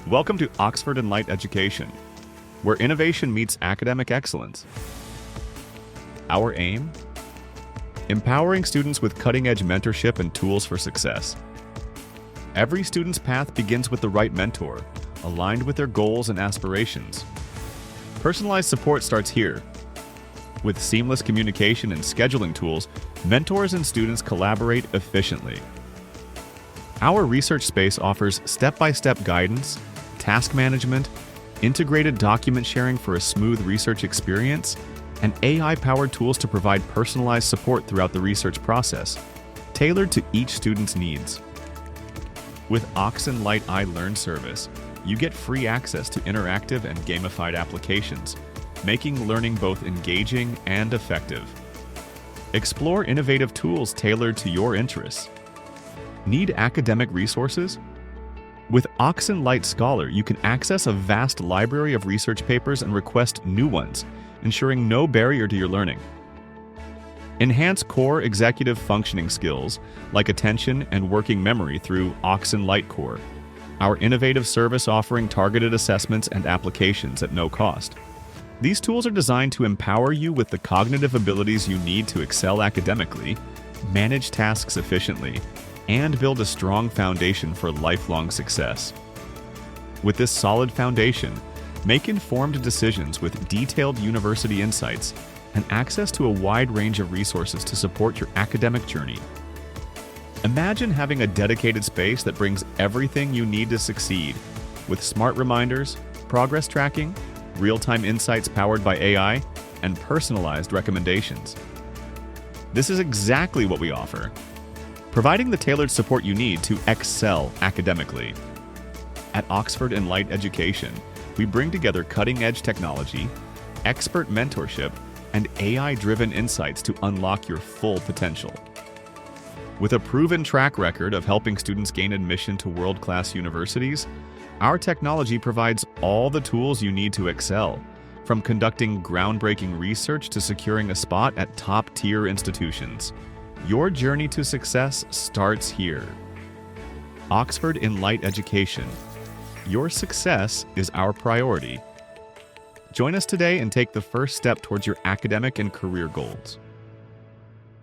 Welcome to Oxford Enlight Education, where innovation meets academic excellence. Our aim? Empowering students with cutting-edge mentorship and tools for success. Every student's path begins with the right mentor, aligned with their goals and aspirations. Personalized support starts here. With seamless communication and scheduling tools, mentors and students collaborate efficiently. Our research space offers step-by-step guidance, task management, integrated document sharing for a smooth research experience, and AI-powered tools to provide personalized support throughout the research process, tailored to each student's needs. With OXenLight iLearn service, you get free access to interactive and gamified applications, making learning both engaging and effective. Explore innovative tools tailored to your interests. Need academic resources? With OXenLight Scholar, you can access a vast library of research papers and request new ones, ensuring no barrier to your learning. Enhance core executive functioning skills like attention and working memory through OXenLight Core, our innovative service offering targeted assessments and applications at no cost. These tools are designed to empower you with the cognitive abilities you need to excel academically, manage tasks efficiently, and build a strong foundation for lifelong success. With this solid foundation, make informed decisions with detailed university insights and access to a wide range of resources to support your academic journey. Imagine having a dedicated space that brings everything you need to succeed, with smart reminders, progress tracking, real-time insights powered by AI, and personalized recommendations. This is exactly what we offer, providing the tailored support you need to excel academically. At Oxford Enlight Education, we bring together cutting-edge technology, expert mentorship, and AI-driven insights to unlock your full potential. With a proven track record of helping students gain admission to world-class universities, our technology provides all the tools you need to excel, from conducting groundbreaking research to securing a spot at top-tier institutions. Your journey to success starts here. Oxford Enlight Education. Your success is our priority. Join us today and take the first step towards your academic and career goals.